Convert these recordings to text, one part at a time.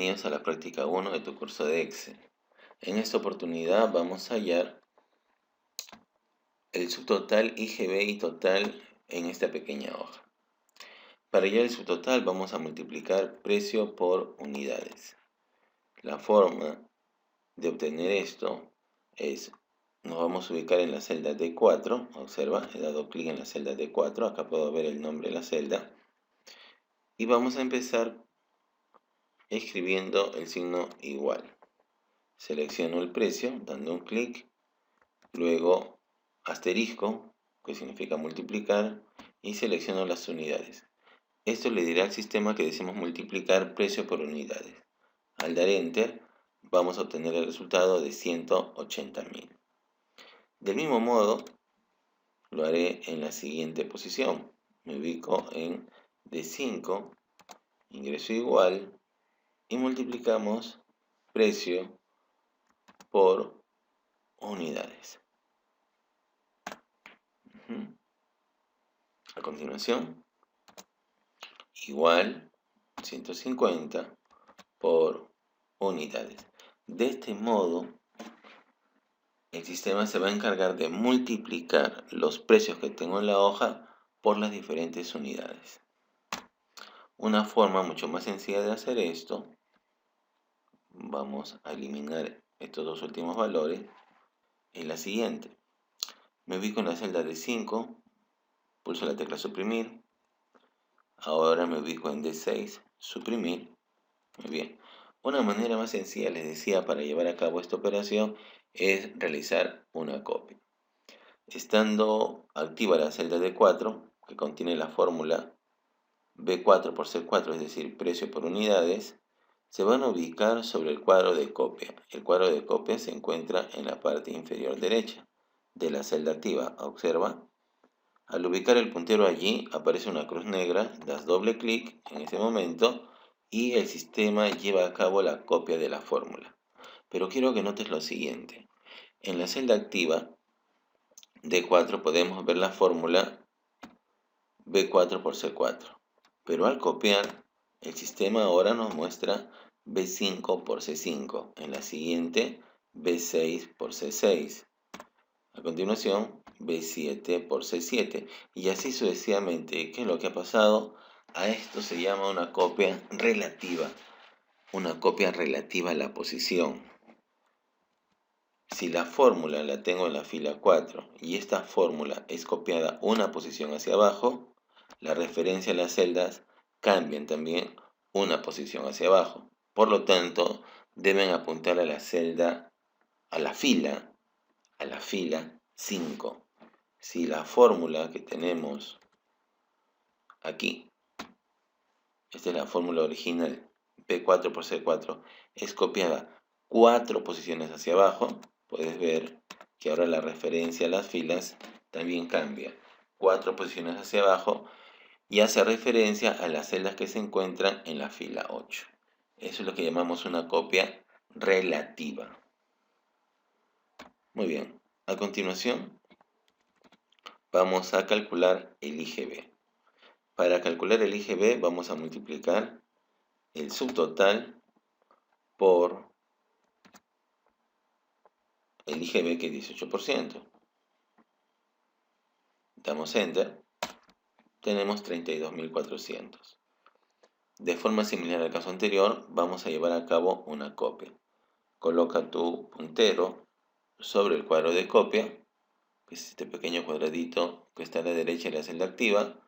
Bienvenidos a la práctica 1 de tu curso de Excel. En esta oportunidad vamos a hallar el subtotal IGB y total en esta pequeña hoja. Para hallar el subtotal vamos a multiplicar precio por unidades. La forma de obtener esto es, nos vamos a ubicar en la celda D4, observa, he dado clic en la celda D4, acá puedo ver el nombre de la celda, y vamos a empezar escribiendo el signo igual. Selecciono el precio dando un clic, luego asterisco, que significa multiplicar, y selecciono las unidades. Esto le dirá al sistema que deseamos multiplicar precio por unidades. Al dar Enter, vamos a obtener el resultado de 180.000. Del mismo modo, lo haré en la siguiente posición. Me ubico en D5, ingreso igual, y multiplicamos precio por unidades. A continuación, igual 150 por unidades. De este modo, el sistema se va a encargar de multiplicar los precios que tengo en la hoja por las diferentes unidades. Una forma mucho más sencilla de hacer esto, vamos a eliminar estos dos últimos valores, es la siguiente. Me ubico en la celda de 5, pulso la tecla suprimir. Ahora me ubico en D6, suprimir. Muy bien. Una manera más sencilla, les decía, para llevar a cabo esta operación es realizar una copia. Estando activa la celda D4, que contiene la fórmula B4 por C4, es decir, precio por unidades, se van a ubicar sobre el cuadro de copia. El cuadro de copia se encuentra en la parte inferior derecha de la celda activa. Observa. Al ubicar el puntero allí, aparece una cruz negra, das doble clic en ese momento y el sistema lleva a cabo la copia de la fórmula. Pero quiero que notes lo siguiente. En la celda activa D4 podemos ver la fórmula B4 por C4. Pero al copiar, el sistema ahora nos muestra B5 por C5. En la siguiente, B6 por C6. A continuación, B7 por C7 y así sucesivamente. ¿Qué es lo que ha pasado? A esto se llama una copia relativa a la posición. Si la fórmula la tengo en la fila 4 y esta fórmula es copiada una posición hacia abajo, la referencia a las celdas cambian también una posición hacia abajo. Por lo tanto, deben apuntar a la celda, a la fila 5. Si la fórmula que tenemos aquí, esta es la fórmula original, P4 por C4, es copiada 4 posiciones hacia abajo, puedes ver que ahora la referencia a las filas también cambia. 4 posiciones hacia abajo y hace referencia a las celdas que se encuentran en la fila 8. Eso es lo que llamamos una copia relativa. Muy bien, a continuación vamos a calcular el IGB. Para calcular el IGB vamos a multiplicar el subtotal por el IGB, que es 18%. Damos Enter. Tenemos 32.400. De forma similar al caso anterior, vamos a llevar a cabo una copia. Coloca tu puntero sobre el cuadro de copia, que es este pequeño cuadradito que está a la derecha de la celda activa.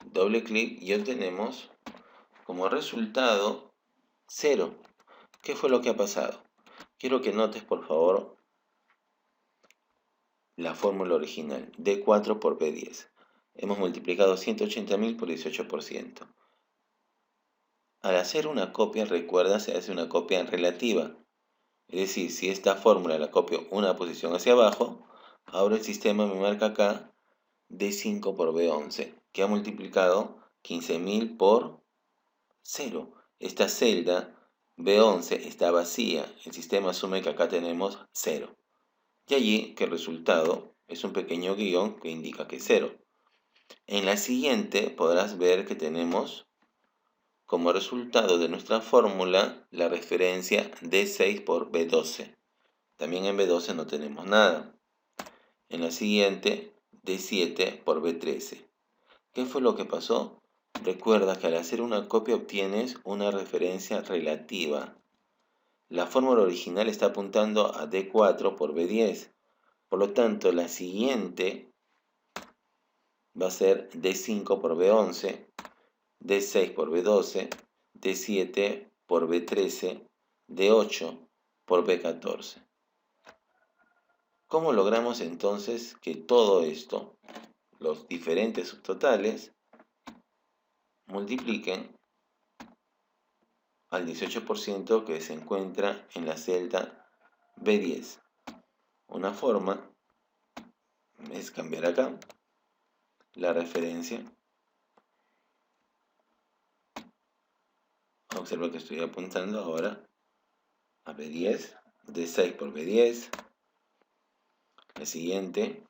Doble clic y obtenemos como resultado 0. ¿Qué fue lo que ha pasado? Quiero que notes, por favor, la fórmula original, D4 por B10. Hemos multiplicado 180.000 por 18%. Al hacer una copia, recuerda, se hace una copia relativa. Es decir, si esta fórmula la copio una posición hacia abajo, ahora el sistema me marca acá D5 por B11, que ha multiplicado 15.000 por 0. Esta celda B11 está vacía. El sistema asume que acá tenemos 0. Y allí que el resultado es un pequeño guión que indica que es 0. En la siguiente podrás ver que tenemos como resultado de nuestra fórmula la referencia D6 por B12. También en B12 no tenemos nada. En la siguiente, D7 por B13. ¿Qué fue lo que pasó? Recuerda que al hacer una copia obtienes una referencia relativa. La fórmula original está apuntando a D4 por B10. Por lo tanto, la siguiente va a ser D5 por B11, D6 por B12, D7 por B13, D8 por B14. ¿Cómo logramos entonces que todo esto, los diferentes subtotales, multipliquen al 18% que se encuentra en la celda B10? Una forma es cambiar acá la referencia. Observa que estoy apuntando ahora a B10, D6 por B10, la siguiente,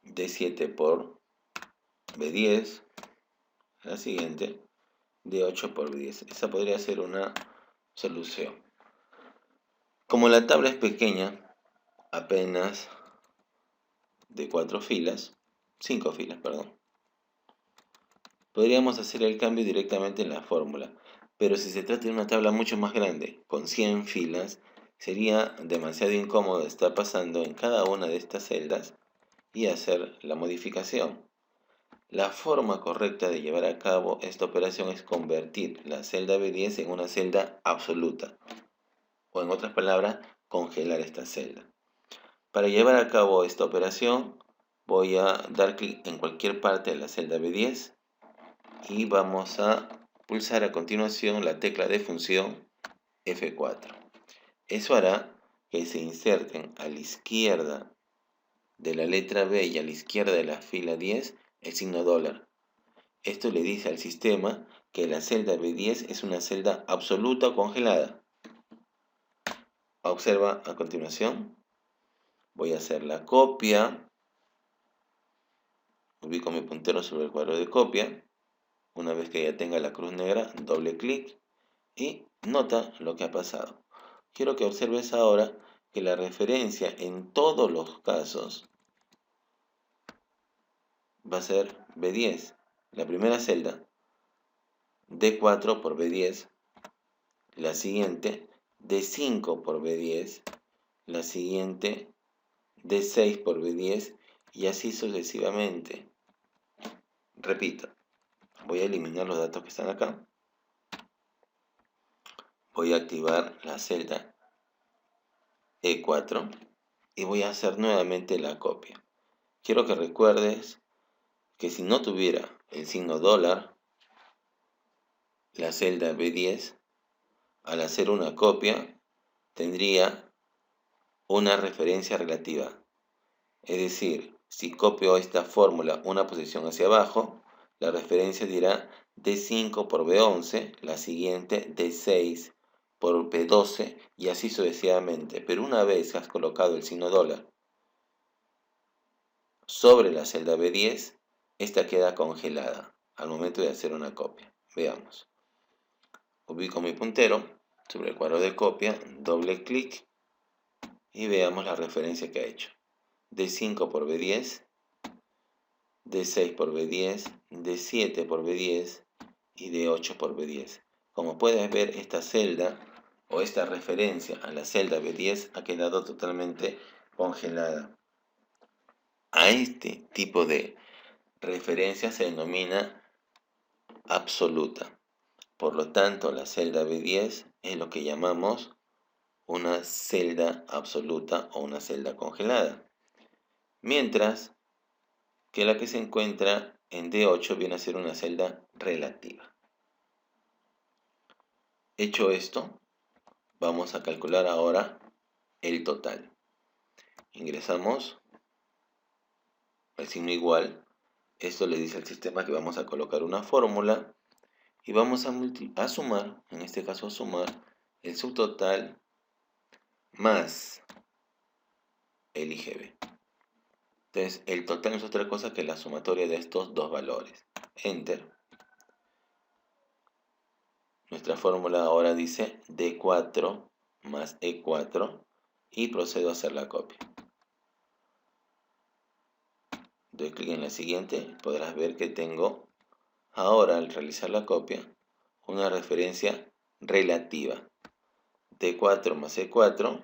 D7 por B10, la siguiente, D8 por B10. Esa podría ser una solución. Como la tabla es pequeña, apenas de 5 filas, perdón, podríamos hacer el cambio directamente en la fórmula. Pero si se trata de una tabla mucho más grande, con 100 filas, sería demasiado incómodo estar pasando en cada una de estas celdas y hacer la modificación. La forma correcta de llevar a cabo esta operación es convertir la celda B10 en una celda absoluta, o en otras palabras, congelar esta celda. Para llevar a cabo esta operación, voy a dar clic en cualquier parte de la celda B10 y vamos a pulsar a continuación la tecla de función F4. Eso hará que se inserten a la izquierda de la letra B y a la izquierda de la fila 10 el signo dólar. Esto le dice al sistema que la celda B10 es una celda absoluta o congelada. Observa a continuación. Voy a hacer la copia. Ubico mi puntero sobre el cuadro de copia. Una vez que ya tenga la cruz negra, doble clic y nota lo que ha pasado. Quiero que observes ahora que la referencia en todos los casos va a ser B10. La primera celda, D4 por B10. La siguiente, D5 por B10. La siguiente, D6 por B10. Y así sucesivamente. Repito, voy a eliminar los datos que están acá. Voy a activar la celda E4 y voy a hacer nuevamente la copia. Quiero que recuerdes que si no tuviera el signo dólar, la celda B10, al hacer una copia, tendría una referencia relativa. Es decir, si copio esta fórmula una posición hacia abajo, la referencia dirá D5 por B11, la siguiente D6 por B12 y así sucesivamente. Pero una vez que has colocado el signo dólar sobre la celda B10, esta queda congelada al momento de hacer una copia. Veamos. Ubico mi puntero sobre el cuadro de copia, doble clic y veamos la referencia que ha hecho. D5 por B10, D6 por B10, D7 por B10 y D8 por B10. Como puedes ver, esta celda o esta referencia a la celda B10 ha quedado totalmente congelada. A este tipo de referencia se denomina absoluta. Por lo tanto, la celda B10 es lo que llamamos una celda absoluta o una celda congelada. Mientras que la que se encuentra en D8 viene a ser una celda relativa. Hecho esto, vamos a calcular ahora el total. Ingresamos el signo igual. Esto le dice al sistema que vamos a colocar una fórmula y vamos a sumar, en este caso a sumar, el subtotal más el IGB. Entonces, el total no es otra cosa que la sumatoria de estos dos valores. Enter. Nuestra fórmula ahora dice D4 más E4 y procedo a hacer la copia. Doy clic en la siguiente, podrás ver que tengo ahora al realizar la copia una referencia relativa. D4 más E4,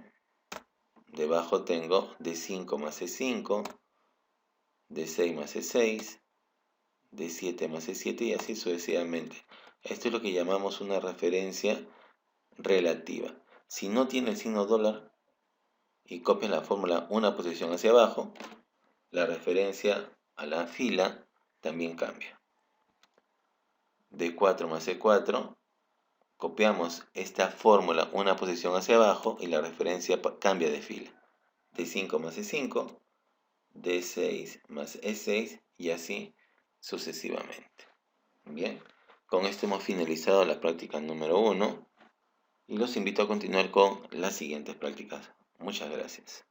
debajo tengo D5 más E5, D6 más E6, D7 más E7 y así sucesivamente. Esto es lo que llamamos una referencia relativa. Si no tiene el signo dólar y copias la fórmula una posición hacia abajo, la referencia a la fila también cambia. D4 más E4, copiamos esta fórmula una posición hacia abajo y la referencia cambia de fila. D5 más E5, D6 más E6 y así sucesivamente. Bien, con esto hemos finalizado la práctica número 1 y los invito a continuar con las siguientes prácticas. Muchas gracias.